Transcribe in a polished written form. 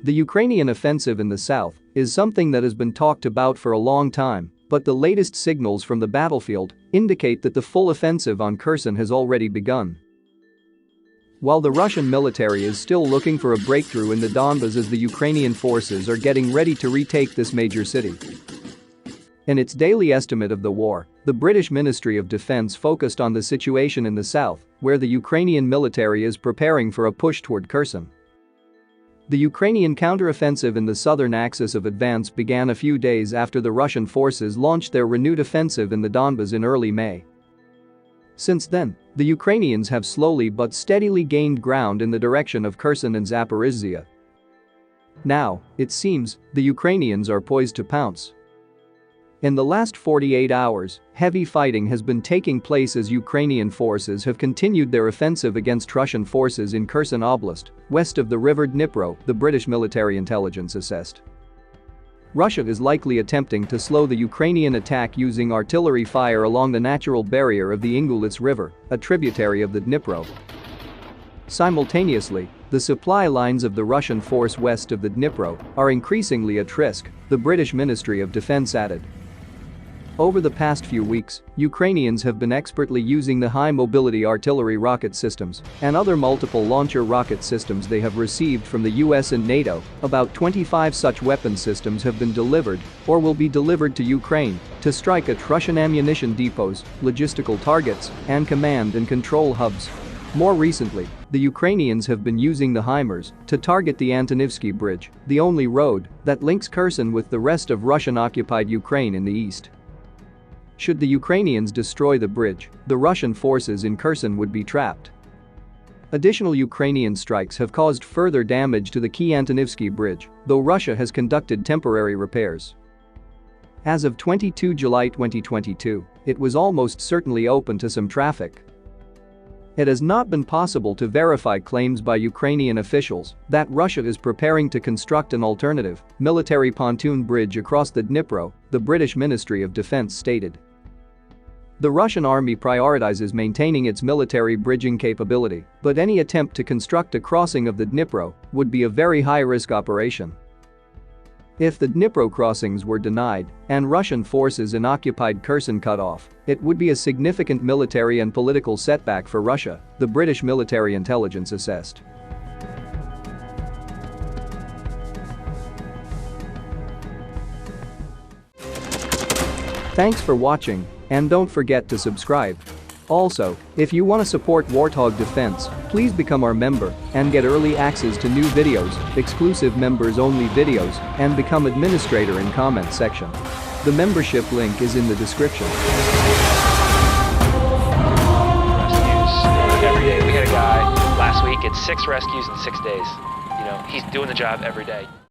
The Ukrainian offensive in the south is something that has been talked about for a long time, but the latest signals from the battlefield indicate that the full offensive on Kherson has already begun. While the Russian military is still looking for a breakthrough in the Donbas as the Ukrainian forces are getting ready to retake this major city. In its daily estimate of the war, the British Ministry of Defence focused on the situation in the south, where the Ukrainian military is preparing for a push toward Kherson. The Ukrainian counteroffensive in the southern axis of advance began a few days after the Russian forces launched their renewed offensive in the Donbas in early May. Since then, the Ukrainians have slowly but steadily gained ground in the direction of Kherson and Zaporizhzhia. Now, it seems, the Ukrainians are poised to pounce. In the last 48 hours, heavy fighting has been taking place as Ukrainian forces have continued their offensive against Russian forces in Kherson Oblast, west of the river Dnipro, the British military intelligence assessed. Russia is likely attempting to slow the Ukrainian attack using artillery fire along the natural barrier of the Ingulets River, a tributary of the Dnipro. Simultaneously, the supply lines of the Russian force west of the Dnipro are increasingly at risk, the British Ministry of Defence added. Over the past few weeks, Ukrainians have been expertly using the high-mobility artillery rocket systems and other multiple launcher rocket systems they have received from the US and NATO. About 25 such weapon systems have been delivered or will be delivered to Ukraine to strike at Russian ammunition depots, logistical targets, and command and control hubs. More recently, the Ukrainians have been using the HIMARS to target the Antonivsky Bridge, the only road that links Kherson with the rest of Russian-occupied Ukraine in the east. Should the Ukrainians destroy the bridge, the Russian forces in Kherson would be trapped. Additional Ukrainian strikes have caused further damage to the key Antonivsky Bridge, though Russia has conducted temporary repairs. As of 22 July 2022, it was almost certainly open to some traffic. It has not been possible to verify claims by Ukrainian officials that Russia is preparing to construct an alternative military pontoon bridge across the Dnipro, the British Ministry of Defence stated. The Russian army prioritizes maintaining its military bridging capability, but any attempt to construct a crossing of the Dnipro would be a very high-risk operation. If the Dnipro crossings were denied and Russian forces in occupied Kherson cut off, it would be a significant military and political setback for Russia, the British military intelligence assessed. Thanks for watching, and don't forget to subscribe. Also, if you want to support Warthog Defense, please become our member and get early access to new videos, exclusive members-only videos, and become administrator in comment section. The membership link is in the description. Rescues every day. We had a guy last week at 6 rescues in 6 days. He's doing the job every day.